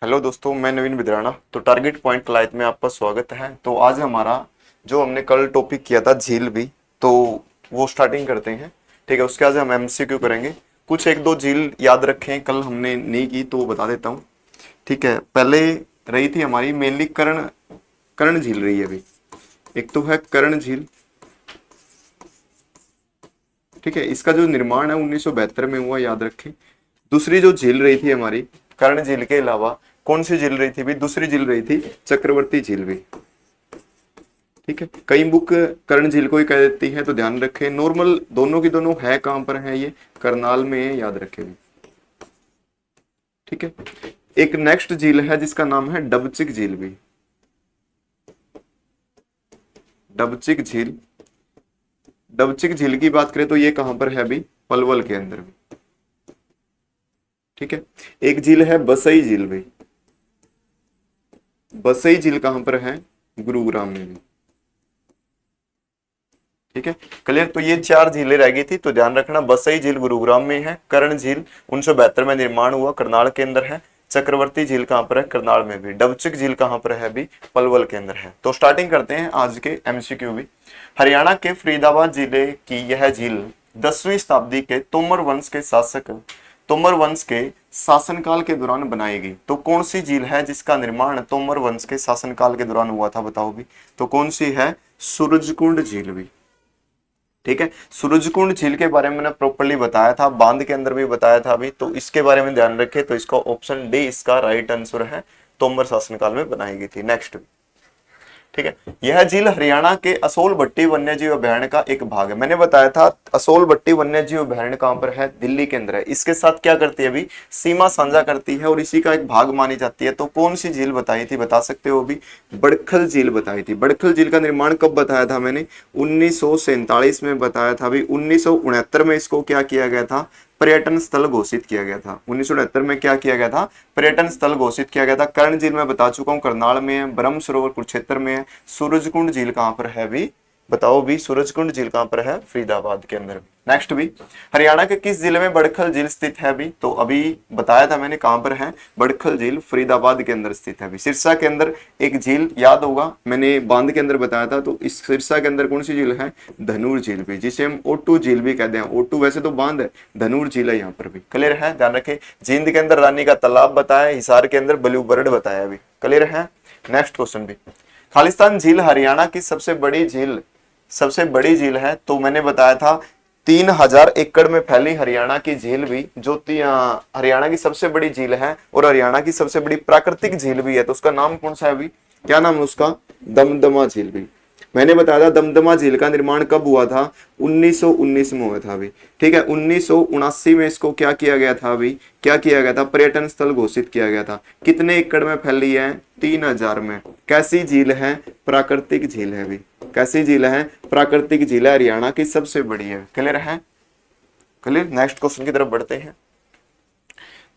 Hello दोस्तों, मैं नवीन बिदराना। तो टारगेट पॉइंट कलायत में आपका स्वागत है। तो आज हमारा जो हमने कल टॉपिक किया था झील भी, तो वो स्टार्टिंग करते हैं। ठीक है, उसके आज हम एमसीक्यू करेंगे। कुछ एक दो झील याद रखें, कल हमने नहीं की तो वो बता देता हूँ। ठीक है, पहले रही थी हमारी मेनली कर्ण कर्ण झील रही है अभी। एक तो है कर्ण झील। ठीक है, इसका जो निर्माण है 1972 में हुआ, याद रखें। दूसरी जो झील रही थी हमारी कर्ण झील के अलावा, कौन सी झील रही थी भी? दूसरी झील रही थी चक्रवर्ती झील भी। ठीक है, कई बुक कर्ण झील को ही कह देती है, तो ध्यान रखें। नॉर्मल दोनों की दोनों है, कहां पर है? ये करनाल में है, याद रखें भी। ठीक है, एक नेक्स्ट झील है जिसका नाम है डबचिक झील भी। डबचिक झील। डबचिक झील की बात करें तो ये कहां पर है भी? पलवल के अंदर भी। ठीक है, एक झील है बसई झील भी। बसई झील कहां पर है? गुरुग्राम में भी। ठीक है, क्लियर। तो ये चार झीलें रह गई थी, तो ध्यान रखना। बसई झील गुरुग्राम में है। कर्ण झील 1972 में निर्माण हुआ, करनाल के अंदर है। चक्रवर्ती झील कहां पर है? करनाल में भी। डबचिक झील कहां पर है भी? पलवल के अंदर है। तो स्टार्टिंग करते हैं आज के एमसीक्यू भी। हरियाणा के फरीदाबाद जिले की यह झील 10वीं शताब्दी के तोमर वंश के शासक तोमर वंश के शासनकाल के दौरान बनाई गई। तो कौन सी झील है जिसका निर्माण तोमर वंश के शासनकाल के दौरान हुआ था? बताओ भी। तो कौन सी है? सूरजकुंड झील भी। ठीक है, सूरजकुंड झील के बारे में मैंने प्रॉपर्ली बताया था, बांध के अंदर भी बताया था अभी, तो इसके बारे में ध्यान रखें। तो इसका ऑप्शन डी इसका राइट आंसर है, तोमर शासनकाल में बनाई गई थी। नेक्स्ट। ठीक है, यह झील हरियाणा के असोल भट्टी वन्यजीव अभयारण्य का एक भाग है। मैंने बताया था असोल भट्टी वन्यजीव अभयारण्य कहां पर है? दिल्ली के अंदर है। इसके साथ क्या करती है अभी? सीमा साझा करती है और इसी का एक भाग मानी जाती है। तो कौन सी झील बताई थी? बता सकते हो अभी? बड़खल झील बताई थी। बड़खल झील का निर्माण कब बताया था मैंने? 1947 में बताया था अभी। 1969 में इसको क्या किया गया था? पर्यटन स्थल घोषित किया गया था। 1969 में क्या किया गया था? पर्यटन स्थल घोषित किया गया था। कर्ण झील में बता चुका हूं, करनाल में है। ब्रह्म सरोवर कुरुक्षेत्र में है। सूरजकुंड झील कहां पर है भी? बताओ भी। सूरजकुंड झील कहां पर है? फरीदाबाद के अंदर। नेक्स्ट भी, हरियाणा के किस जिले में बड़खल झील स्थित है भी? तो अभी बताया था मैंने कहां पर है। बड़खल झील फरीदाबाद के अंदर स्थित है अभी। सिरसा के अंदर एक झील याद होगा, मैंने बांध के अंदर बताया था। तो इस सिरसा के अंदर कौन सी झील है? धनूर झील भी, जिसे हम ओटू झील भी कहते हैं। ओटू वैसे तो बांध है, धनूर झील है यहाँ पर भी। क्लियर है, ध्यान रखें। जींद के अंदर रानी का तालाब बताया, हिसार के अंदर ब्लू बर्ड बताया अभी। क्लियर है। नेक्स्ट क्वेश्चन भी, खालिस्तान झील हरियाणा की सबसे बड़ी झील है। तो मैंने बताया था 3000 एकड़ में फैली हरियाणा की झील भी, जो हरियाणा की सबसे बड़ी झील है और हरियाणा की सबसे बड़ी प्राकृतिक झील भी है। तो उसका नाम कौन सा है अभी? क्या नाम है उसका? दमदमा झील भी। मैंने बताया था दमदमा झील का निर्माण कब हुआ था? 1919 में हुआ था अभी। ठीक है, 1979 में इसको क्या किया गया था अभी? क्या किया गया था? पर्यटन स्थल घोषित किया गया था। कितने एकड़ में फैली है? 3000 में। कैसी झील है? प्राकृतिक झील है अभी। कैसी झील है? प्राकृतिक झील है, हरियाणा की सबसे बड़ी है। क्लियर है? क्लियर। नेक्स्ट क्वेश्चन की तरफ बढ़ते हैं।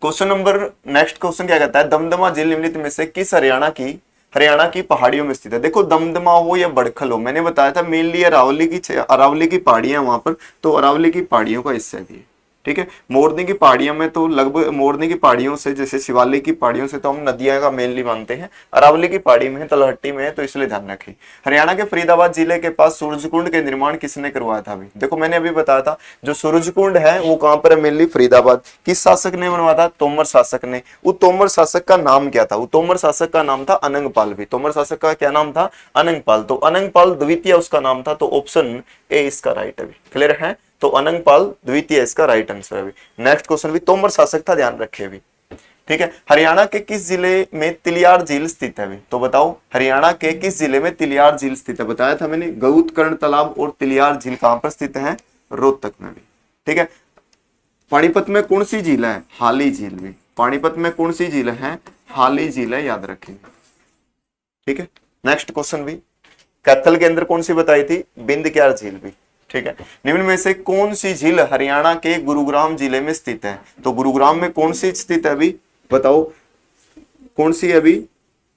क्वेश्चन नंबर नेक्स्ट क्वेश्चन क्या कहता है? दमदमा झील निम्नलिखित में से किस हरियाणा की पहाड़ियों में स्थित है? देखो, दमदमा हो या बड़खल हो, मैंने बताया था मेनली अरावली की पहाड़ियां वहां पर, तो अरावली की पहाड़ियों का हिस्सा भी है। ठीक है, मोरनी की पहाड़ियों में तो लगभग मोरनी की पहाड़ियों से, जैसे शिवालिक की पहाड़ियों से तो हम नदियां का मेनली मानते हैं। अरावली की पहाड़ी में है, तलहट्टी में है, तो इसलिए ध्यान रखें। हरियाणा के फरीदाबाद जिले के पास सूरजकुंड के निर्माण किसने करवाया था? अभी देखो, मैंने अभी बताया था जो सूरजकुंड है वो कहां पर है? मेनली फरीदाबाद। किस शासक ने बनवाया था? तोमर शासक ने। वो तोमर शासक का नाम क्या था? वो तोमर शासक का नाम था अनंगपाल भी। तोमर शासक का क्या नाम था? अनंगपाल। तो अनंगपाल द्वितीय उसका नाम था। तो ऑप्शन ए इसका राइट है। क्लियर है? तो अनंगपाल द्वितीय इसका राइट आंसर है। नेक्स्ट क्वेश्चन भी तोमर शासक था, ध्यान रखे अभी। ठीक है, हरियाणा के किस जिले में तिलियार झील स्थित है? तो बताओ, हरियाणा के किस जिले में तिलियार झील स्थित है? बताया था मैंने, गौतकर्ण तालाब और तिलियार झील कहां पर स्थित है? रोहतक में भी। ठीक है, पानीपत में कौन सी झील है? हाली झील भी। पानीपत में कौन सी झील है? हाली झील है, याद रखेंगे। ठीक है, नेक्स्ट क्वेश्चन भी, कैथल के अंदर कौन सी बताई थी? बिंदक्यार झील भी। ठीक है, निम्न में से कौन सी झील हरियाणा के गुरुग्राम जिले में स्थित है? तो गुरुग्राम में कौन सी स्थित है अभी? बताओ, कौन सी है अभी?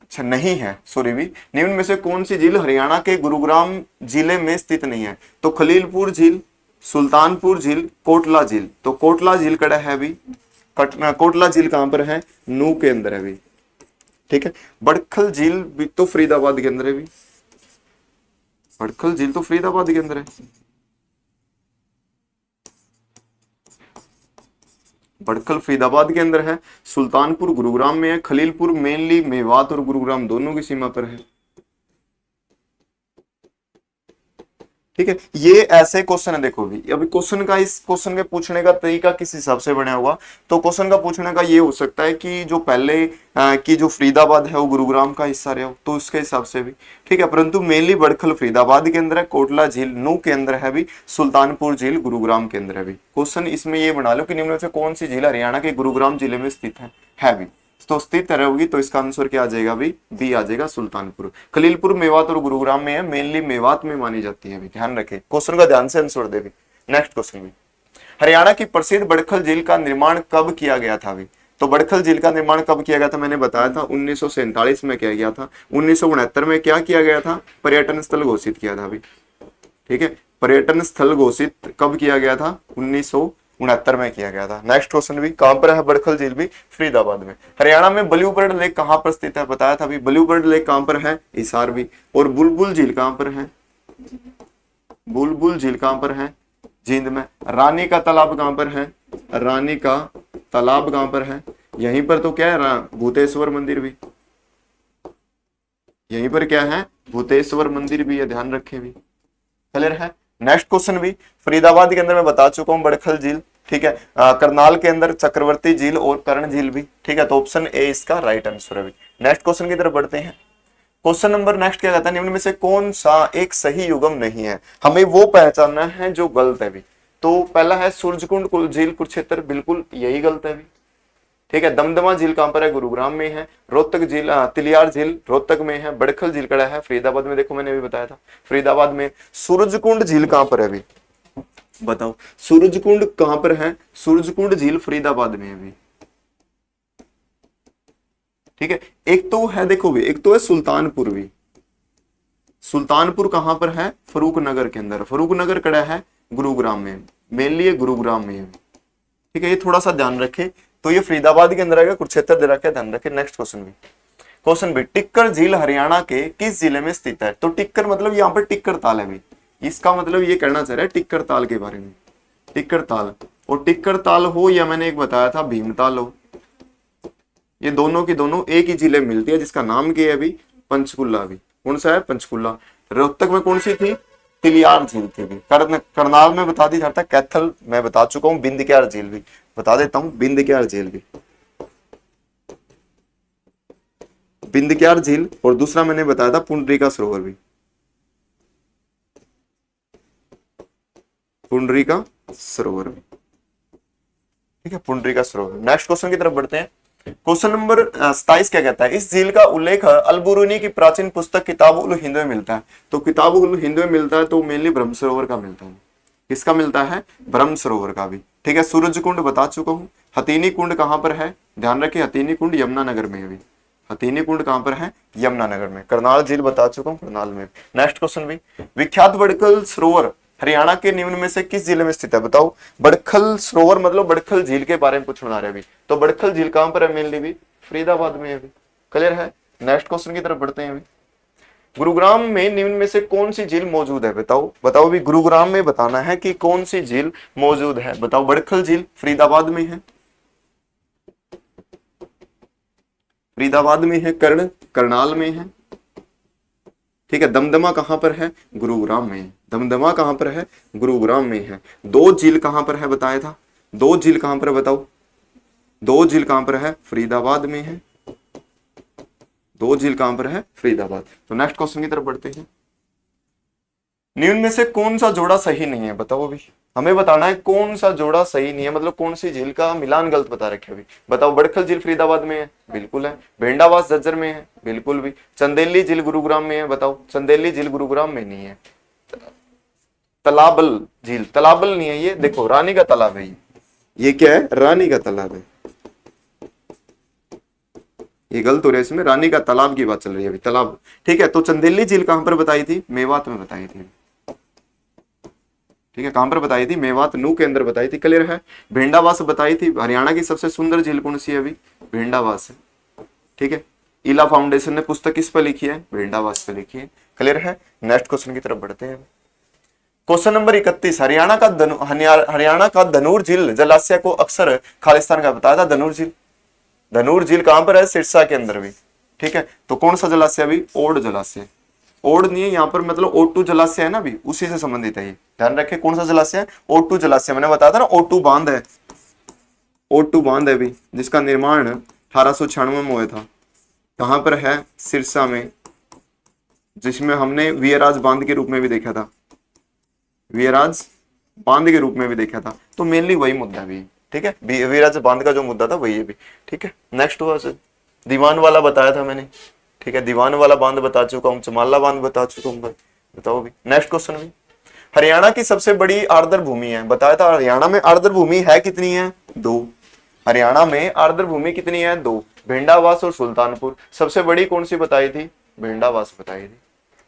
अच्छा, नहीं है, सॉरी भी। निम्न में से कौन सी झील हरियाणा के गुरुग्राम जिले में स्थित नहीं है? तो खलीलपुर झील, सुल्तानपुर झील, कोटला झील। तो कोटला झील कड़ा है अभी। कोटला झील कहां पर है? नू के अंदर है अभी। ठीक है। बड़खल झील भी तो फरीदाबाद के अंदर है भी, बड़खल झील तो फरीदाबाद के अंदर है। बड़खल फरीदाबाद के अंदर है, सुल्तानपुर गुरुग्राम में है, खलीलपुर मेनली मेवात और गुरुग्राम दोनों की सीमा पर है। ठीक है, ये ऐसे क्वेश्चन है। देखो भी अभी क्वेश्चन का, इस क्वेश्चन के पूछने का तरीका किस हिसाब से बना हुआ, तो क्वेश्चन का पूछने का ये हो सकता है कि जो पहले की जो फरीदाबाद है वो गुरुग्राम का हिस्सा रहा हो, तो उसके हिसाब से भी ठीक है। परंतु मेनली बड़खल फरीदाबाद के अंदर है, कोटला झील नू के अंदर है भी, सुल्तानपुर झील गुरुग्राम के अंदर है भी। क्वेश्चन इसमें ये बना लो कि निम्न में से कौन सी झील हरियाणा के गुरुग्राम जिले में स्थित है भी, तो स्थित रहेगी, तो इसका आंसर क्या आ जाएगा भी, बी आ जाएगा सुल्तानपुर। खलीलपुर मेवात और गुरुग्राम में है, मेनली मेवात में मानी जाती है भी, ध्यान रखें। क्वेश्चन का ध्यान से आंसर दे भी। नेक्स्ट क्वेश्चन भी, हरियाणा की प्रसिद्ध बड़खल झील का निर्माण कब किया गया था भी, तो बड़खल झील का निर्माण कब किया गया था, मैंने बताया था 1947 में किया गया था। 1969 में क्या किया गया था, पर्यटन स्थल घोषित किया था भी। ठीक है, पर्यटन स्थल घोषित कब किया गया था, 1969 में किया गया था। नेक्स्ट क्वेश्चन भी, कहां पर है बड़खल झील भी, फरीदाबाद में। हरियाणा में ब्लू बर्ड लेक कहां पर स्थित है, बताया था भी, ब्लू बर्ड लेक कहां पर है, हिसार भी। और बुलबुल झील कहां पर है, बुलबुल झील कहां पर है, जींद में। रानी का तालाब कहां पर है, रानी का तालाब कहां पर है, यहीं पर तो क्या है, भूतेश्वर मंदिर भी, यहीं पर क्या है, भूतेश्वर मंदिर भी है, ध्यान रखें भी। क्लियर है। नेक्स्ट क्वेश्चन भी, फरीदाबाद के अंदर मैं बता चुका हूं बड़खल झील, ठीक है। करनाल के अंदर चक्रवर्ती झील और कर्ण झील भी, ठीक है। तो ऑप्शन ए इसका राइट आंसर है भी। नेक्स्ट क्वेश्चन की तरफ बढ़ते हैं। क्वेश्चन नंबर नेक्स्ट क्या कहता है, निम्न में से कौन सा एक सही युग्म नहीं है, हमें वो पहचानना है जो गलत है भी। तो पहला है सूरजकुंड झील कुरुक्षेत्र, बिल्कुल यही गलत है भी। ठीक है, दमदमा झील कहां पर है, गुरुग्राम में है। रोहतक झील, तिलियार झील रोहतक में है। बड़खल झील कड़ा है फरीदाबाद में, देखो मैंने अभी बताया था फरीदाबाद में। सूरजकुंड झील कहां पर है अभी, बताओ सूरजकुंड कहां पर है, सूरजकुंड झील फरीदाबाद में है अभी। ठीक है, एक तो है, देखो भी एक तो है सुल्तानपुर भी, सुल्तानपुर कहां पर है, फरूखनगर के अंदर। फरूखनगर कड़ा है गुरुग्राम में, मेनली गुरुग्राम में है। ठीक है, ये थोड़ा सा ध्यान रखें। तो ये फरीदाबाद के अंदर आएगा, कुरुक्षेत्र दे रखा है, ध्यान रखें। नेक्स्ट क्वेश्चन भी, क्वेश्चन भी, टिक्कर झील हरियाणा के किस जिले में स्थित है। तो टिक्कर मतलब यहाँ पर टिक्कर ताल है भी, इसका मतलब ये कहना चाह रहा है टिक्कर ताल के बारे में। टिक्कर ताल, और टिक्कर ताल हो या मैंने एक बताया था भीमताल हो, ये दोनों की दोनों एक ही जिले में मिलती है, जिसका नाम क्या है अभी, पंचकुला भी। कौन सा है, पंचकुला। रोहतक में कौन सी थी, तिलियार झील थी भी। करनाल में बता दी जाता है कैथल, मैं बता चुका हूँ, बिंदक्यार झील भी बता देता हूँ, बिंदक्यार झील भी, बिंदक्यार झील। और दूसरा मैंने बताया था पुंडरीका सरोवर भी, पुंडरीका सरोवर भी। ठीक है, पुंडरीका सरोवर। नेक्स्ट क्वेश्चन की तरफ बढ़ते हैं। क्वेश्चन नंबर 27 क्या कहता है, इस झील का उल्लेख अलबुरुनी की प्राचीन पुस्तक किताब उल हिंद में मिलता है। तो किताब उल हिंद में मिलता है, तो मेनली ब्रह्म सरोवर का मिलता है। किसका मिलता है, ब्रह्म सरोवर का भी। ठीक है, सूरज कुंड बता चुका हूँ। हथीनी कुंड कहां पर है, ध्यान रखिए, हथीनी कुंड यमुनानगर में है भी। हथीनी कुंड कहां पर है, यमुनानगर में। करनाल झील बता चुका हूँ, करनाल में। नेक्स्ट क्वेश्चन भी, विख्यात बड़खल सरोवर हरियाणा के निम्न में से किस जिले में स्थित है, बताओ। बड़खल सरोवर मतलब बड़खल झील के बारे में पूछना रहा है अभी। तो बड़खल झील कहां पर है, मेनली भी फरीदाबाद में है अभी। क्लियर है। नेक्स्ट क्वेश्चन की तरफ बढ़ते हैं अभी। गुरुग्राम में निम्न में से कौन सी झील मौजूद है, बताओ। बताओ भी, गुरुग्राम में बताना है कि कौन सी झील मौजूद है, बताओ। बड़खल झील फरीदाबाद में है, फरीदाबाद में है। करनाल में है। ठीक है, दमदमा कहां पर है, गुरुग्राम में है। दमदमा कहां पर है, गुरुग्राम में है। दो झील कहां पर है, बताया था। दो झील कहां पर है, बताओ। दो झील कहां पर है, फरीदाबाद में है। दो झील कहां पर है, फरीदाबाद। तो नेक्स्ट क्वेश्चन की तरफ बढ़ते हैं। निम्न में से कौन सा जोड़ा सही नहीं है, बताओ अभी। हमें बताना है कौन सा जोड़ा सही नहीं है, मतलब कौन सी झील का मिलान गलत बता रखे अभी। बताओ, बड़खल झील फरीदाबाद में है, बिल्कुल है। भेंडावास झज्जर में है, बिल्कुल भी। चंदेली झील गुरुग्राम में है, बताओ। चंदेली झील गुरुग्राम में नहीं है। तलाबल झील, तलाबल नहीं है ये, देखो रानी का तालाब है ये क्या है, रानी का तालाब है। ये गलत हो रहा है इसमें, रानी का तालाब की बात चल रही है अभी, तालाब। ठीक है, तो चंदेली झील कहां पर बताई थी, मेवात में बताई थी। ठीक है, कहां पर बताई थी, मेवात नू के अंदर बताई थी। क्लियर है। भेंडावास बताई थी। हरियाणा की सबसे सुंदर झील कौन सी है अभी, भेंडावास है। ठीक है, इला फाउंडेशन ने पुस्तक किस पे लिखी है? भेंडावास पे लिखी है। क्लियर है? नेक्स्ट क्वेश्चन की तरफ बढ़ते हैं। क्वेश्चन नंबर 31, हरियाणा का धनूर झील जलाशय को अक्सर खालिस्तान का बताया था। धनूर झील, धनूर झील कहां पर है? सिरसा के अंदर भी। ठीक है, तो कौन सा जलाशय? अभी ओड जलाशय। ओड नहीं है यहाँ पर, मतलब O2 जलाशय है ना, भी उसी से संबंधित है ये, ध्यान रखें। कौन सा जलाशय है? O2 जलाशय। मैंने बताया था ना O2 बांध है, O2 बांध है भी, जिसका निर्माण 1896 में हुआ था। कहां पर है? सिरसा में, जिसमें हमने वीरराज बांध के रूप में भी देखा था, वीरराज बांध के रूप में भी देखा था। तो मेनली वही मुद्दा भी, ठीक है, वीरराज बांध का जो मुद्दा था वही है भी। ठीक है, नेक्स्ट हुआ दीवान वाला बताया था मैंने। ठीक है, दीवान वाला बांध बता चुका हूँ, चमाला बांध बता चुका हूँ, बताओ भी। नेक्स्ट क्वेश्चन भी, हरियाणा की सबसे बड़ी आर्द्र भूमि है, बताया था। हरियाणा में आर्द्र भूमि है कितनी है? 2। हरियाणा में आर्द्र भूमि कितनी है? 2। भेंडावास और सुल्तानपुर। सबसे बड़ी कौन सी बताई थी? भेंडावास बताई थी।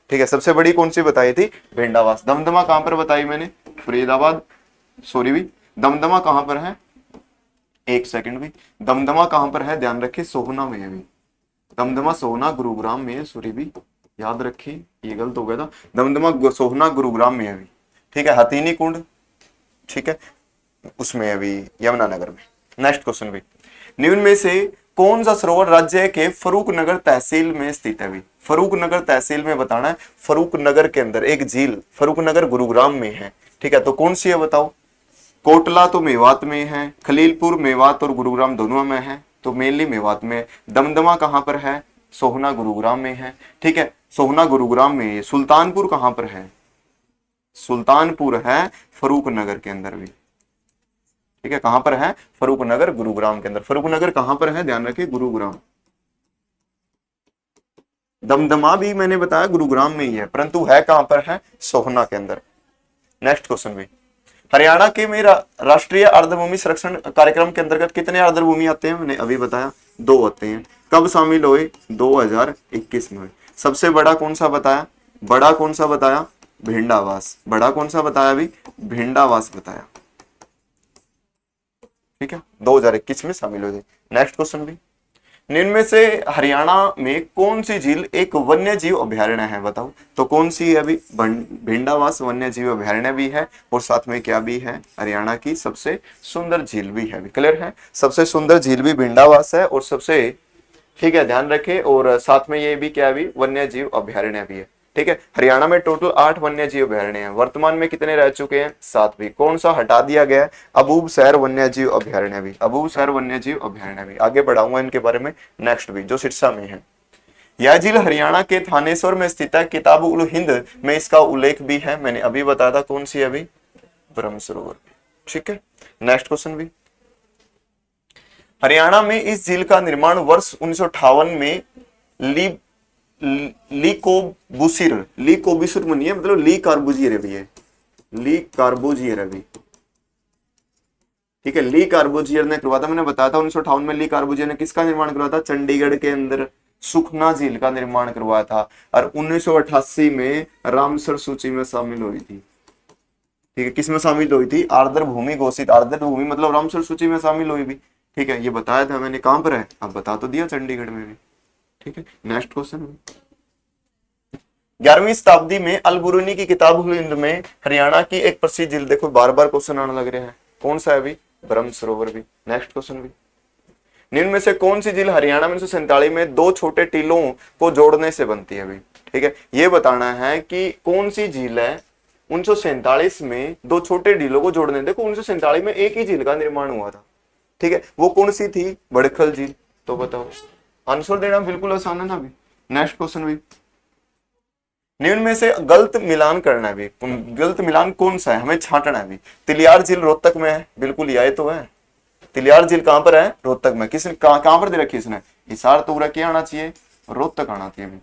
ठीक है, सबसे बड़ी कौन सी बताई थी? भेंडावास। दमदमा कहां पर बताई मैंने? फरीदाबाद, सॉरी भी, दमदमा कहां पर है? एक सेकंड भी, दमदमा कहां पर है? ध्यान रखिए, सोहना में है भी। दमदमा सोहना गुरुग्राम में है, सॉरी भी, याद रखिए, ये गलत हो गया था। दमदमा सोहना गुरुग्राम में है भी। ठीक है, हथीनी कुंड, ठीक है, उसमें अभी यमुनानगर में। नेक्स्ट क्वेश्चन भी, निम्न में से कौन सा सरोवर राज्य के फरूखनगर तहसील में स्थित है? भी फरूखनगर तहसील में बताना है। फरूखनगर के अंदर एक झील, फरूखनगर गुरुग्राम में है। ठीक है, तो कौन सी है बताओ? कोटला तो मेवात में है, खलीलपुर मेवात और गुरुग्राम दोनों में है, तो मेनली मेवात में। दमदमा कहां पर है? सोहना गुरुग्राम में है। ठीक है, सोहना गुरुग्राम में है। सुल्तानपुर कहां पर है? सुल्तानपुर है फरूखनगर के अंदर भी। ठीक है, कहां पर है? फरूखनगर गुरुग्राम के अंदर। फरूखनगर कहां पर है? ध्यान रखिए, गुरुग्राम। दमदमा भी मैंने बताया गुरुग्राम में ही है, परंतु है कहां पर है? सोहना के अंदर। नेक्स्ट क्वेश्चन भी, हरियाणा के में राष्ट्रीय आर्द्रभूमि संरक्षण कार्यक्रम के अंतर्गत कितने आर्द्रभूमि आते हैं? मैंने अभी बताया, 2 आते हैं। कब शामिल हुए? 2021 में। सबसे बड़ा कौन सा बताया? बड़ा कौन सा बताया? भेंडावास। बड़ा कौन सा बताया? अभी भेंडावास बताया। ठीक है, 2021 में शामिल हुए थे। नेक्स्ट क्वेश्चन भी, निम्न में से हरियाणा में कौन सी झील एक वन्य जीव अभ्यारण्य है? बताओ तो कौन सी है? अभी भेंडावास वन्य जीव अभ्यारण्य भी है, और साथ में क्या भी है? हरियाणा की सबसे सुंदर झील भी है। क्लियर है? सबसे सुंदर झील भी भेंडावास है, और सबसे, ठीक है, ध्यान रखें, और साथ में ये भी क्या भी? वन्य जीव अभ्यारण्य भी है। ठीक है, हरियाणा में टोटल 8 वन्य जीव अभ्यारण्य हैं। वर्तमान में कितने रह चुके हैं? 7 भी। कौन सा हटा दिया गया है? अबूबसैर वन्य जीव अभ्यारण्य भी। अबूबसैर वन्य जीव अभ्यारण्य भी, आगे बढ़ाऊंगा इनके बारे में नेक्स्ट भी, जो सिरसा में है। यह झील हरियाणा के थानेश्वर में स्थित है। किताब उल हिंद में इसका उल्लेख भी है, मैंने अभी बताया था। कौन सी? अभी ब्रह्म सरोवर। ठीक है, नेक्स्ट क्वेश्चन भी, हरियाणा में इस झील का निर्माण वर्ष 1958 में ली कोबुसिर में नहीं है, मतलब ली कार्बुजियर है भी है, ली कार्बुजियर है भी। ठीक है, ली कार्बुजियर ने करवाया था, मैंने बताया था 1958 में ली कार्बुजियर ने किसका निर्माण करवाया था? चंडीगढ़ के अंदर सुखना झील का निर्माण करवाया था, और 1988 में रामसर सूची में शामिल हुई थी। ठीक है, किसमें शामिल हुई थी? आर्द्र भूमि घोषित, आर्द्र भूमि मतलब रामसर सूची में शामिल हुई भी। ठीक है, ये बताया था मैंने। कहां पर है? अब बता तो दिया, चंडीगढ़ में भी। ठीक है, नेक्स्ट क्वेश्चन, 11वीं शताब्दी में अल-बुरूनी की किताब उल हिंद में हरियाणा की एक प्रसिद्ध झील, देखो बार बार क्वेश्चन आने लग रहे हैं, कौन सा है? अभी ब्रह्म सरोवर भी। नेक्स्ट क्वेश्चन भी, निम्न में से कौन सी झील हरियाणा में 1947 में 2 छोटे टीलों को जोड़ने से बनती है? अभी ठीक है, ये बताना है कि कौन सी झील है 1947 में 2 छोटे टीलों को जोड़ने। देखो 1947 में एक ही झील का निर्माण हुआ था। ठीक है, वो कौन सी थी? बड़खल झील। तो बताओ, आंसर देना बिल्कुल आसान है ना अभी। नेक्स्ट क्वेश्चन भी, निम्न में से गलत मिलान करना है भी। गलत मिलान कौन सा है? हमें छांटना है भी। तिलियार झील रोहतक में है, बिल्कुल यही तो है। तिलियार झील कहां पर है? रोहतक में। किसने कहां पर दे रखी? इसने हिसार तो पूरा क्या आना चाहिए? रोहतक आना चाहिए भी।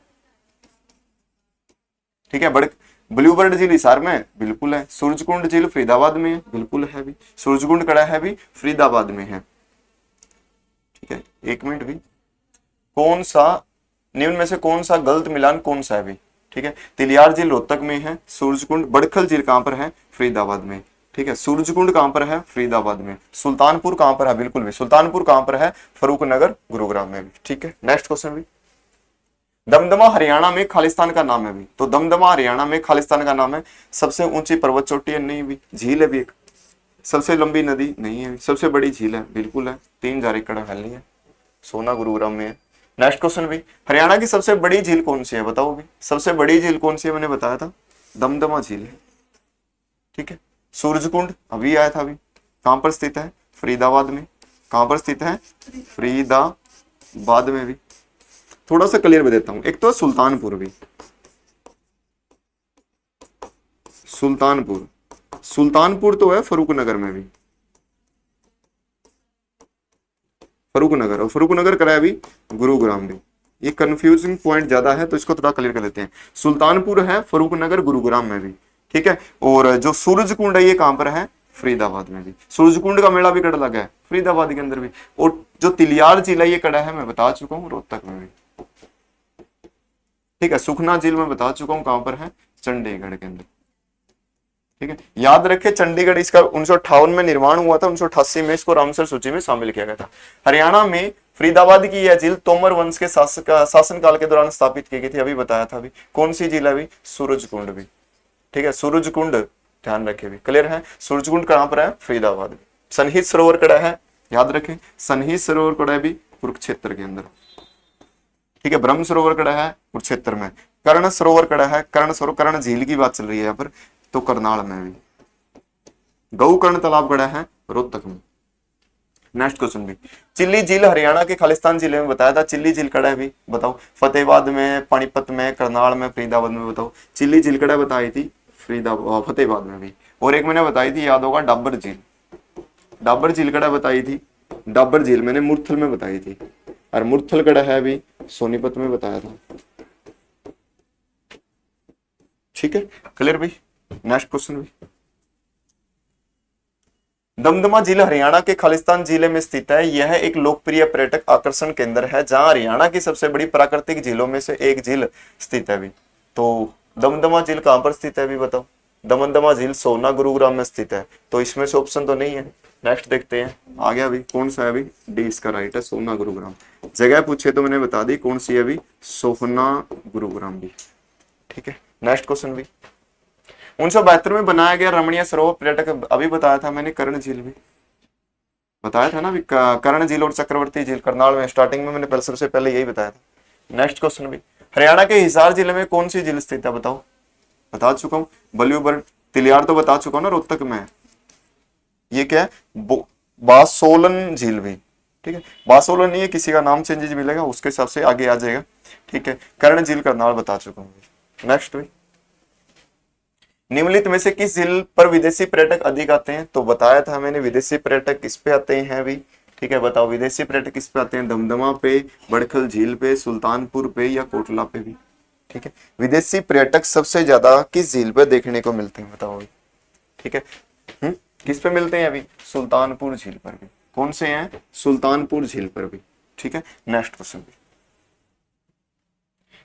ठीक है, ब्लूबर्ड झील हिसार में, बिल्कुल है। सूरजकुंड झील फरीदाबाद में है, बिल्कुल है भी। सूरजकुंड कड़ा है भी, फरीदाबाद में है। ठीक है, 1 मिनट भी, कौन सा निम्न में से कौन सा गलत मिलान कौन सा है भी? ठीक है, तिलियार झील रोहतक में है। सूरजकुंड, बड़खल झील कहां पर है? फरीदाबाद में। ठीक है, सूरजकुंड कहां पर है? फरीदाबाद में। सुल्तानपुर कहां पर है? बिल्कुल भी, सुल्तानपुर कहां पर है? फरूखनगर गुरुग्राम में भी। ठीक है, नेक्स्ट क्वेश्चन भी, दमदमा हरियाणा में खालिस्तान का नाम है भी, तो दमदमा हरियाणा में खालिस्तान का नाम है। सबसे ऊंची पर्वत चोटी है, नहीं भी। झील है भी एक। सबसे लंबी नदी, नहीं है। सबसे बड़ी झील है, बिल्कुल है, 3,000 एकड़ फैली है, सोना गुरुग्राम में है। नेक्स्ट क्वेश्चन भी, हरियाणा की सबसे बड़ी झील कौन सी है बताओ भी। सबसे बड़ी झील कौन सी है, मैंने बताया था दमदमा झील है। ठीक है। सूरजकुंड अभी आया था अभी, कहां पर स्थित है, फरीदाबाद में। कहां पर स्थित है, फरीदाबाद में भी। थोड़ा सा क्लियर भी देता हूं, एक तो सुल्तानपुर भी, सुल्तानपुर, सुल्तानपुर तो है फरूखनगर में भी, फरूखनगर, और फरूखनगर कराया भी गुरुग्राम भी। ये कंफ्यूजिंग पॉइंट ज्यादा है तो इसको थोड़ा क्लियर कर लेते हैं। सुल्तानपुर है, फरूखनगर, गुरुग्राम में भी। ठीक है। और जो सूरजकुंड है ये कहां पर है, फरीदाबाद में भी। सूरजकुंड का मेला भी कड़ा लगा है फरीदाबाद के अंदर भी। और जो तिलियार झील है ये कड़ा है, मैं बता चुका हूँ, रोहतक में भी। ठीक है। सुखना झील में बता चुका हूं कहां पर है, चंडीगढ़ के अंदर। ठीक है। याद रखे चंडीगढ़ इसका 1958 में निर्माण हुआ था, 1988 में इसको रामसर सूची में शामिल किया गया था। हरियाणा में फरीदाबाद की यह झील तोमर वंश के शासन काल के दौरान स्थापित की गई थी, अभी बताया था। अभी कौन सी झील है, अभी सूरजकुंड भी। ठीक है। सूरजकुंड ध्यान रखे भी, क्लियर है। सूरजकुंड कहां पर है, फरीदाबाद में। सनहित सरोवर कड़ा है, याद रखें, सनहित सरोवर कड़ा है भी कुरुक्षेत्र के अंदर। ठीक है। ब्रह्म सरोवर कड़ा है कुरुक्षेत्र में। कर्ण सरोवर कड़ा है, कर्ण सरोवर, कर्ण झील की बात चल रही है यहाँ पर, तो करनाल में भी। गौकर्ण तालाब कड़ा है रोहतक में। नेक्स्ट क्वेश्चन भी, चिल्ली झील हरियाणा के खालिस्तान जिले में बताया था। चिल्ली झील कड़ा है भी, बताओ। फतेहाबाद में, पानीपत में, करनाल में, फरीदाबाद में, बताओ। चिल्ली झील कड़ा बताई थी फरीदाबाद, फतेहाबाद में भी। और एक मैंने बताई थी, याद होगा, डाबर झील। डाबर झील कड़ा बताई थी, डाबर झील मैंने मुरथल में बताई थी, और मुरथल कड़ा है भी सोनीपत में बताया था। ठीक है, क्लियर भाई। नेक्स्ट क्वेश्चन भी, दमदमा झील हरियाणा के खालिस्तान जिले में स्थित है। यह एक लोकप्रिय पर्यटक आकर्षण केंद्र है, जहां हरियाणा की सबसे बड़ी प्राकृतिक झीलों में से एक झील स्थित है भी। तो दमदमा झील कहां पर स्थित है भी, बताओ। दमदमा झील सोना गुरुग्राम में स्थित है, तो इसमें से ऑप्शन तो नहीं है। नेक्स्ट देखते हैं, आ गया अभी कौन सा है, अभी डी इसका राइट है, सोना गुरुग्राम। जगह पूछे तो मैंने बता दी कौन सी है अभी, सोना गुरुग्राम भी। ठीक है। नेक्स्ट क्वेश्चन भी, 1972 में बनाया गया रमणीय सरोवर पर्यटक, अभी बताया था मैंने, कर्ण झील भी बताया था ना अभी। कर्ण झील और चक्रवर्ती झील करनाल में, स्टार्टिंग में मैंने पहले सबसे पहले यही बताया था। नेक्स्ट क्वेश्चन भी, हरियाणा के हिसार जिले में कौन सी झील स्थित है, बताओ। बता चुका हूं, बल्यूबर्ड। तिलियार तो बता चुका हूं ना, रोहतक में। ये क्या है, बासोलन झील भी। ठीक है। बासोलन नहीं है, किसी का नाम चेंजेज मिलेगा उसके हिसाब से आगे आ जाएगा। ठीक है। कर्ण झील करनाल बता चुका हूं। नेक्स्ट भी, निम्नलिखित में से किस झील पर विदेशी पर्यटक अधिक आते हैं, तो बताया था मैंने, विदेशी पर्यटक किस पे आते हैं अभी। ठीक है, बताओ विदेशी पर्यटक किस पे आते हैं, दमदमा पे, बड़खल झील पे, सुल्तानपुर पे, या कोटला पे भी। ठीक है। विदेशी पर्यटक सबसे ज्यादा किस झील पे देखने को मिलते हैं, बताओ अभी। ठीक है। किस पे मिलते हैं अभी, सुल्तानपुर झील पर भी। कौन से हैं, सुल्तानपुर झील पर भी। ठीक है। नेक्स्ट क्वेश्चन भी,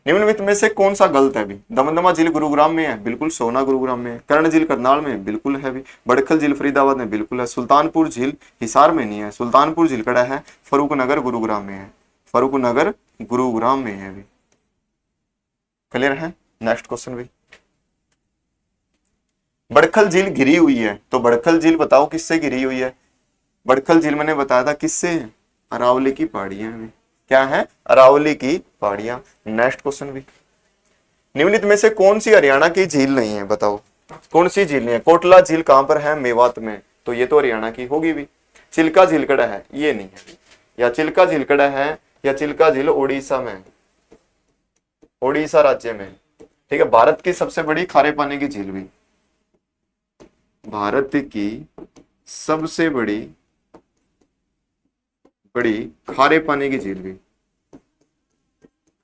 निम्नलिखित में से कौन सा गलत है भी। दमदमा झील गुरुग्राम में है, बिल्कुल। सोना गुरुग्राम में है। कर्ण झील करनाल में, बिल्कुल है भी। बड़खल झील फरीदाबाद में, बिल्कुल है। सुल्तानपुर झील हिसार में नहीं है। सुल्तानपुर झील कड़ा है फरूखनगर गुरुग्राम में है, फरूखनगर गुरुग्राम में है भी। क्लियर है। नेक्स्ट क्वेश्चन भी, बड़खल झील घिरी हुई है, तो बड़खल झील बताओ किससे घिरी हुई है। बड़खल झील मैंने बताया था किससे, अरावली की पहाड़ियां में। क्या है, अरावली की पहाड़ियां। नेक्स्ट क्वेश्चन भी, निम्नलिखित में से कौन सी हरियाणा की झील नहीं है, बताओ। कौन सी झील नहीं है, कोटला झील कहां पर है, मेवात में, तो ये तो हरियाणा की होगी भी। चिल्का झील कड़ा है, ये नहीं है। या चिल्का झील कड़ा है, या चिल्का झील उड़ीसा में, उड़ीसा राज्य में। ठीक है। भारत की सबसे बड़ी खारे पानी की झील भी, भारत की सबसे बड़ी खारे पानी की झील भी,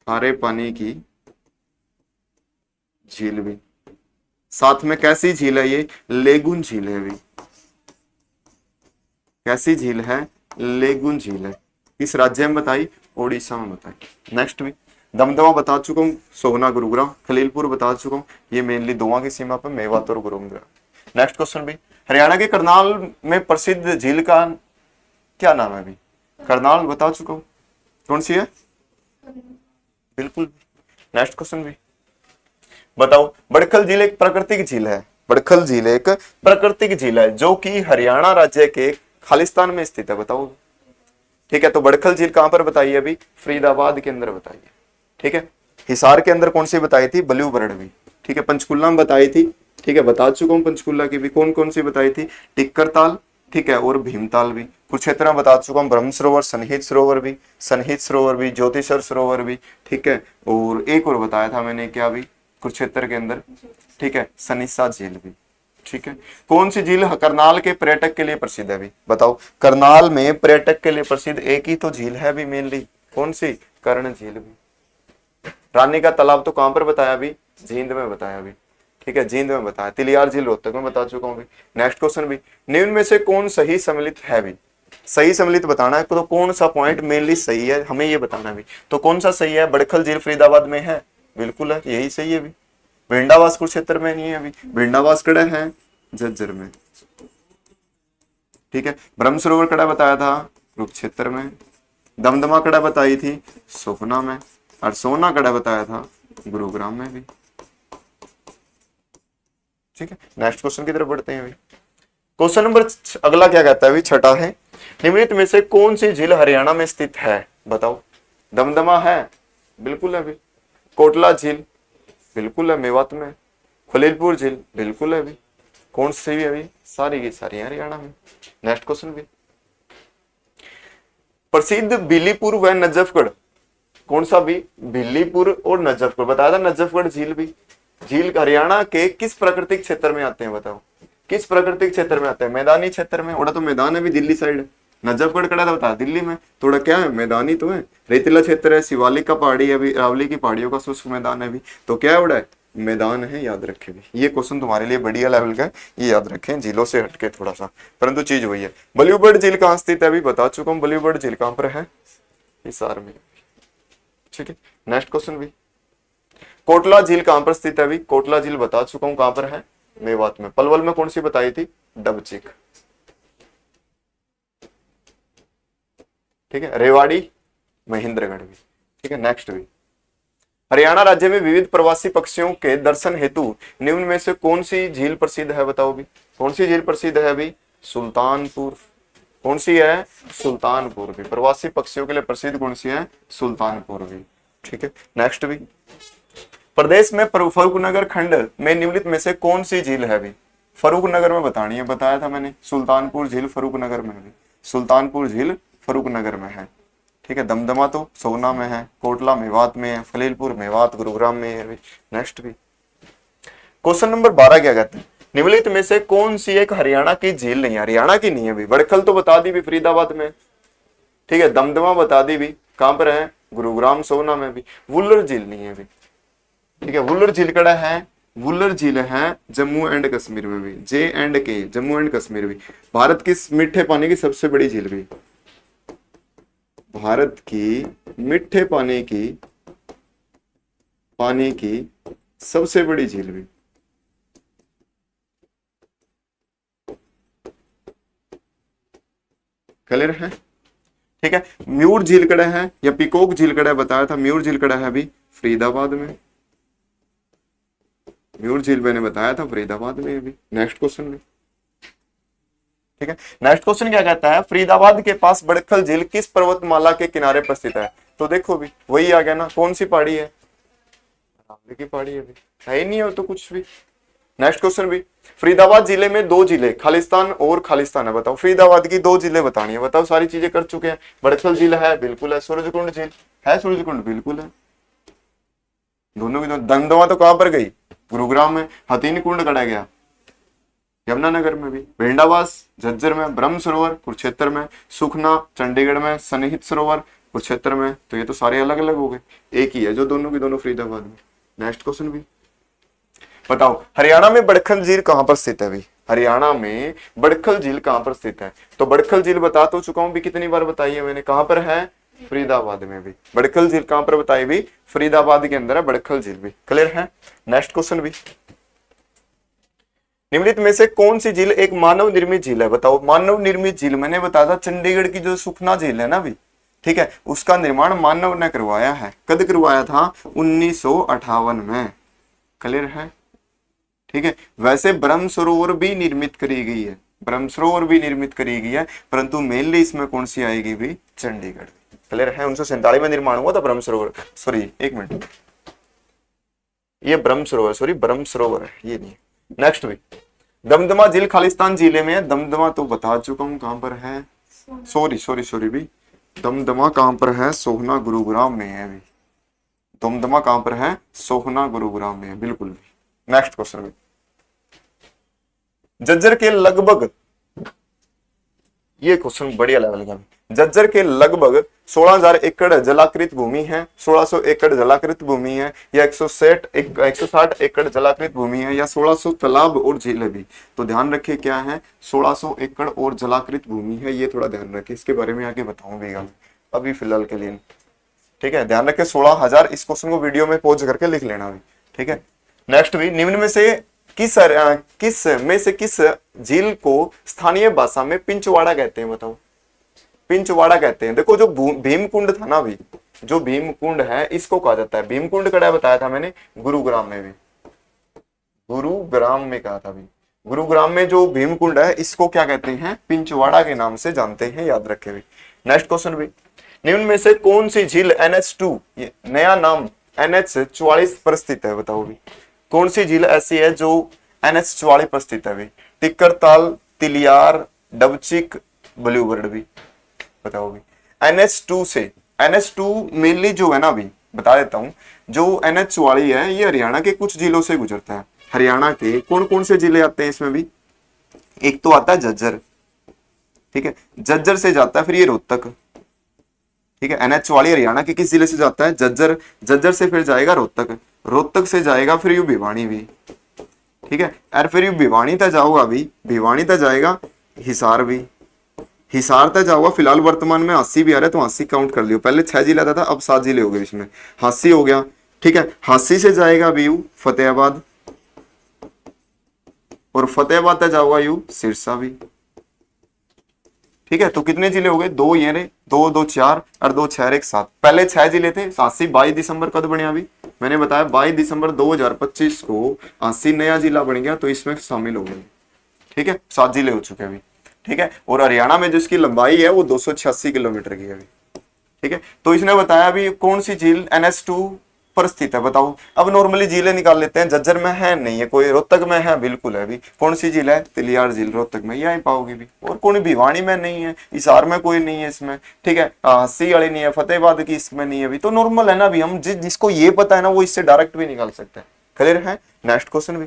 खारे पानी की झील भी। साथ में कैसी झील है ये, लेगुन झील है भी। कैसी झील है, लेगुन झील है। किस राज्य में बताई, ओडिशा में बताई। नेक्स्ट भी, दमदमा बता चुका हूँ, सोहना गुरुग्राम, खलीलपुर बता चुका हूँ, ये मेनली दोवां की सीमा पर, मेवात और गुरुग्राम। नेक्स्ट क्वेश्चन भी, हरियाणा के करनाल में प्रसिद्ध झील का क्या नाम है अभी। करनाल बता चुका हूँ, कौन सी है, बिल्कुल। नेक्स्ट क्वेश्चन भी बताओ। बड़खल झील एक प्राकृतिक झील है, बड़खल झील एक प्राकृतिक झील है जो कि हरियाणा राज्य के खालिस्तान में स्थित है, बताओ। ठीक है, तो बड़खल झील कहां पर बताइए अभी, फरीदाबाद के अंदर बताइए। ठीक है, हिसार के अंदर कौन सी बताई थी, बलूबरड़वी। ठीक है, पंचकुला में बताई थी। ठीक है, बता चुका हूं पंचकुला की भी, कौन कौन सी बताई थी, टिक्कर ताल, ठीक है, और भीमताल भी। कुरुक्षेत्र में बता चुका हूं ब्रह्म सरोवर, सन्निहित सरोवर भी, ज्योतिषर सरोवर भी। ठीक है, और एक और बताया था मैंने क्या भी कुरुक्षेत्र के अंदर, ठीक है, सनिसा झील भी। ठीक है, कौन सी झील करनाल के पर्यटक के लिए प्रसिद्ध है भी, बताओ। करनाल में पर्यटक के लिए प्रसिद्ध एक ही तो झील है भी मेनली, कौन सी, कर्ण झील भी। रानी का तालाब तो कहां पर बताया अभी, जींद में बताया अभी। ठीक है, जींद में बताया। तिलियार झील रोहतक में बता चुका हूं भी। नेक्स्ट क्वेश्चन भी, निम्न में से कौन सही सम्मिलित है भी, सही सम्मिलित बताना है, तो कौन सा पॉइंट मेनली सही है हमें ये बताना भी। तो कौन सा सही है, बड़खल झील फरीदाबाद में है, बिल्कुल है, यही सही है भी। भिंडावास कुरुक्षेत्र में नहीं है अभी, भिंडावास कड़ा है झज्जर में। ठीक है, ब्रह्म सरोवर कड़ा बताया था कुरुक्षेत्र में, दमदमा कड़ा बताई थी सोहना में, और सोना कड़ा बताया था गुरुग्राम में भी। ठीक है, नेक्स्ट क्वेश्चन की तरफ बढ़ते हैं अभी। क्वेश्चन नंबर अगला क्या कहता है अभी, छठा है, निम्नलिखित में से कौन सी झील हरियाणा में स्थित है, बताओ। दमदमा है, बिल्कुल है अभी। कोटला झील, बिल्कुल है मेवात में। खलीलपुर झील, बिल्कुल है अभी। कौन सी भी अभी, सारी की सारी हरियाणा में। नेक्स्ट क्वेश्चन भी, प्रसिद्ध बिलीपुर व नजफगढ़, कौन सा भी, बिलीपुर और नजफगढ़ बताया था, नजफगढ़ झील भी। झील हरियाणा के किस प्राकृतिक क्षेत्र में आते हैं, बताओ। किस प्राकृतिक क्षेत्र में आते हैं, मैदानी क्षेत्र में। थोड़ा तो मैदान है भी दिल्ली साइड, नजफगढ़ कड़ा था बता दिल्ली में, थोड़ा क्या है, मैदानी तो है, रेतीला क्षेत्र है, शिवालिक का पहाड़ी है, अरावली की पहाड़ियों का शुष्क मैदान है भी, तो क्या उड़ा है, मैदान है, याद रखे भी। ये क्वेश्चन तुम्हारे लिए बढ़िया लेवल का है, ये याद रखें, झीलों से हटके थोड़ा सा, परंतु चीज वही है। बलूबर्ड झील कहाँ स्थित है, अभी बता चुका हूँ। बलूबर्ड झील कहाँ पर है, हिसार में। ठीक है, नेक्स्ट क्वेश्चन भी, कोटला झील कहां पर स्थित है अभी, कोटला झील बता चुका हूं कहां पर है, मेवात में। पलवल में कौन सी बताई थी, डबचिक। ठीक है, रेवाड़ी, महेंद्रगढ़ भी। ठीक है, नेक्स्ट भी, हरियाणा राज्य में विविध प्रवासी पक्षियों के दर्शन हेतु निम्न में से कौन सी झील प्रसिद्ध है, बताओ भी। कौन सी झील प्रसिद्ध है अभी, सुल्तानपुर। कौन सी है, सुल्तानपुर भी। प्रवासी पक्षियों के लिए प्रसिद्ध कौन सी है, सुल्तानपुर भी। ठीक है, नेक्स्ट भी, प्रदेश में फर्रुखनगर खंड में निम्नलिखित में से कौन सी झील है अभी, फर्रुखनगर में बतानी है, बताया था मैंने, सुल्तानपुर झील फर्रुखनगर में है, सुल्तानपुर झील फर्रुखनगर में है। ठीक है, दमदमा तो सोना में है, कोटला मेवात में है, खलीलपुर मेवात गुरुग्राम में है। नेक्स्ट भी, क्वेश्चन नंबर 12 क्या कहते हैं, निम्नलिखित में से कौन सी एक हरियाणा की झील नहीं है, हरियाणा की नहीं है अभी। बड़खल तो बता दी भी, फरीदाबाद में। ठीक है, दमदमा बता दी भी, कहां पर है, गुरुग्राम सोना में भी। वुल्लर झील नहीं है अभी। ठीक है, वुल्लर झील कड़ा है, वुल्लर झील है जम्मू एंड कश्मीर में भी, J&K जम्मू एंड कश्मीर भी। भारत की मीठे पानी की सबसे बड़ी झील भी, भारत की मीठे पानी की सबसे बड़ी झील भी। क्लियर है। ठीक है, म्यूर झील कड़ा है या पिकोक झील कड़ा है, बताया था। म्यूर झील कड़ा है अभी फरीदाबाद में, म्यूर झील मैंने बताया था फरीदाबाद में अभी। नेक्स्ट क्वेश्चन में, ठीक है, नेक्स्ट क्वेश्चन क्या कहता है, फरीदाबाद के पास बड़खल झील किस पर्वतमाला के किनारे पर स्थित है। तो देखो भी वही आ गया ना, कौन सी पहाड़ी है, अरावली की पहाड़ी है ही नहीं हो तो कुछ भी। नेक्स्ट क्वेश्चन भी, फरीदाबाद जिले में दो जिले खालिस्तान और खालिस्तान है, बताओ। फरीदाबाद की दो जिले बतानी है, बताओ। सारी चीजें कर चुके हैं। बड़खल झील है, बिल्कुल है। सूरजकुंड झील है, सूरजकुंड बिल्कुल है। दोनों की दोनों। दमदमा तो कहां पर गई, गुरुग्राम में। हथीन कुंड कड़ा गया यमुनानगर में भी। भेंडावास झज्जर में। ब्रह्म सरोवर कुरुक्षेत्र में। सुखना चंडीगढ़ में। सन्निहित सरोवर कुरुक्षेत्र में। तो ये तो सारे अलग अलग हो गए, एक ही है जो दोनों की दोनों फरीदाबाद में। नेक्स्ट क्वेश्चन भी बताओ, हरियाणा में बड़खल झील कहां पर स्थित है अभी। हरियाणा में बड़खल झील कहां पर स्थित है। तो बड़खल झील बता तो चुका हूं भी, कितनी बार बताई है मैंने। कहां पर है, फरीदाबाद में भी। बड़खल झील कहां पर बताई भी, फरीदाबाद के अंदर है बड़खल झील भी। क्लियर है। नेक्स्ट क्वेश्चन भी, निम्नलिखित में से कौन सी झील एक मानव निर्मित झील है, बताओ। मानव निर्मित झील मैंने बताया था चंडीगढ़ की जो सुखना झील है ना भी, ठीक है, उसका निर्माण मानव ने करवाया है। कद करवाया था? 1958 में। क्लियर है? ठीक है, वैसे ब्रह्म सरोवर भी निर्मित करी गई है, ब्रह्म सरोवर भी निर्मित करी गई है, परंतु मेनली इसमें कौन सी आएगी भी? चंडीगढ़। क्लियर है? 1947 में निर्माण हुआ था ब्रह्म सरोवर, सॉरी एक मिनट, ये ब्रह्म सरोवर, सॉरी ब्रह्म सरोवर है, ये नहीं। नेक्स्ट भी दमदमा झील खालिस्तान जिले में है। दमदमा तो बता चुका हूं कहां पर है, सॉरी भी, दमदमा कहां पर है? सोहना गुरुग्राम में है भी। दमदमा कहां पर है? सोहना गुरुग्राम में है, बिल्कुल भी। नेक्स्ट क्वेश्चन भी, झज्जर के लगभग, ये क्वेश्चन बढ़िया लेवल का, झज्जर के लगभग 16,000 एकड़ जलाकृत भूमि है, 1600 एकड़ जलाकृत भूमि है, या 160 एकड़ जलाकृत भूमि है, या 1600 तालाब और झीलें भी। तो ध्यान रखिए क्या है, 1600 एकड़ और जलाकृत भूमि है, ये थोड़ा ध्यान रखिए, इसके बारे में आगे बताऊंगा अभी फिलहाल के लिए। ठीक है, ध्यान रखिए 16,000, इस क्वेश्चन को वीडियो में पॉज करके लिख लेना भी। ठीक है, नेक्स्ट भी, निम्न में से किस झील को स्थानीय भाषा में पिंचवाड़ा कहते हैं? बताओ, पिंचवाड़ा कहते हैं। देखो जो भीमकुंड था ना भी, जो भीमकुंड है इसको कहा जाता है, भीमकुंड कड़ा बताया था मैंने, गुरुग्राम में भी, गुरुग्राम में कहा था भी, गुरुग्राम में जो भीमकुंड है इसको क्या कहते हैं? पिंचवाड़ा के नाम से जानते हैं, याद रखे भी। नेक्स्ट क्वेश्चन भी, निम्न में से कौन सी झील NH2, ये नया नाम NH44 पर स्थित है? बताओ भी, कौन सी झील ऐसी है जो NH44 पर स्थित है भी? टिक्करताल, तिलियार, डबचिक, ब्लूबर्ड भी। बताओ भी, NH2 से, NH2 मेनली जो है ना भी, बता देता हूं, जो NH44 है ये हरियाणा के कुछ जिलों से गुजरता है। हरियाणा के कौन कौन से जिले आते हैं इसमें भी? एक तो आता है झज्जर, ठीक है, झज्जर से जाता है, फिर ये रोहतक, ठीक है। NH44 हरियाणा के किस जिले से जाता है? झज्जर, झज्जर से फिर जाएगा रोहतक, रोहतक से जाएगा फिर यू भिवानी भी, ठीक है, और फिर यू भिवानी तक जाओगा भी, भिवानी तक जाएगा हिसार भी, हिसार तक जाओगा। फिलहाल वर्तमान में 80 भी आ रहा है, तो 80 काउंट कर लियो, पहले 6 जिला था, अब 7 जिले हो गए इसमें, 80 हो गया, ठीक है। 80 से जाएगा भी यू फतेहाबाद, और फतेहाबाद तक जाओगा यू सिरसा भी, ठीक है। तो कितने जिले हो गए? 2 ये रे, 2 2 4 और 2 6 1 7, पहले 6 जिले थे। 80 22 दिसंबर कद बने? अभी मैंने बताया 22 दिसंबर 2025 को 80 नया जिला बन गया, तो इसमें शामिल हो गए, ठीक है, 7 जिले हो चुके अभी, ठीक है। और हरियाणा में जिसकी लंबाई है वो 286 किलोमीटर की है अभी, ठीक है। तो इसने बताया अभी कौन सी झील NH2 पर स्थित है? बताओ। अब नॉर्मली झीलें निकाल लेते हैं, झज्जर में है नहीं है कोई, रोहतक में है, बिल्कुल है अभी। कौन सी झील है? तिलियार झील, रोहतक में यही पाओगी भी, और कोई भिवानी में नहीं है, हिसार में कोई नहीं है इसमें, ठीक है, हस्सी वाली नहीं है, फतेहाबाद की इसमें नहीं है अभी, तो नॉर्मल है ना अभी। हम जिसको ये पता है ना वो इससे डायरेक्ट भी निकाल सकते हैं। क्लियर है? नेक्स्ट क्वेश्चन भी,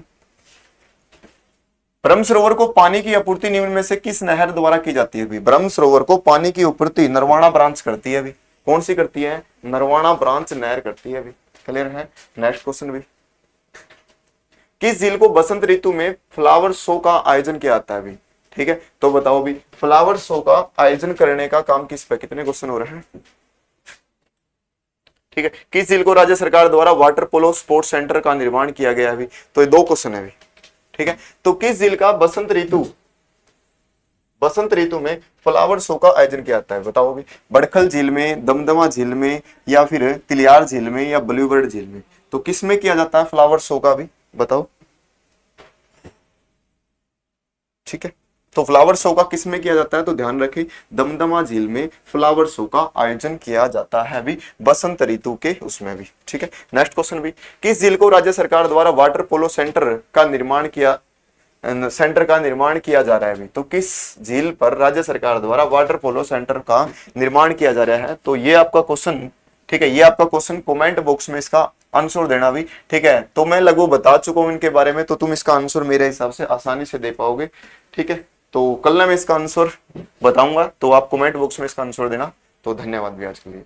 ब्रह्म सरोवर को पानी की आपूर्ति निम्न में से किस नहर द्वारा की जाती है? भी ब्रह्म सरोवर को पानी की आपूर्ति नरवाना ब्रांच करती है अभी। कौन सी करती है? नरवाना ब्रांच नहर करती है अभी। क्लियर है? नेक्स्ट क्वेश्चन भी, किस झील को बसंत ऋतु में फ्लावर शो का आयोजन किया जाता है अभी? ठीक है, तो बताओ भी, फ्लावर शो का आयोजन करने का काम किस पे? कितने क्वेश्चन हो रहे हैं? ठीक है, किस झील को राज्य सरकार द्वारा वाटर पोलो स्पोर्ट्स सेंटर का निर्माण किया गया अभी? तो ये 2 क्वेश्चन है अभी, ठीक है। तो किस झील का बसंत ऋतु में फ्लावर शो का आयोजन किया जाता है? बताओ अभी, बड़खल झील में, दमदमा झील में, या फिर तिलियार झील में, या ब्लूबर्ड झील में? तो किस में किया जाता है फ्लावर शो का भी? बताओ, ठीक है। तो फ्लावर शो का किस में किया जाता है? तो ध्यान रखें, दमदमा झील में फ्लावर शो का आयोजन किया जाता है भी, बसंत ऋतु के उसमें भी, ठीक है। नेक्स्ट क्वेश्चन भी, किस झील को राज्य सरकार द्वारा वाटर पोलो सेंटर का निर्माण किया जा रहा है अभी? तो किस झील पर राज्य सरकार द्वारा वाटर पोलो सेंटर का निर्माण किया जा रहा है? तो ये आपका क्वेश्चन, ठीक है, ये आपका क्वेश्चन कमेंट बॉक्स में इसका आंसर देना भी, ठीक है। तो मैं लगभग बता चुका हूं इनके बारे में, तो तुम इसका आंसर मेरे हिसाब से आसानी से दे पाओगे, ठीक है। तो कल ना मैं इसका आंसर बताऊंगा, तो आप कमेंट बॉक्स में इसका आंसर देना। तो धन्यवाद भी आज के लिए।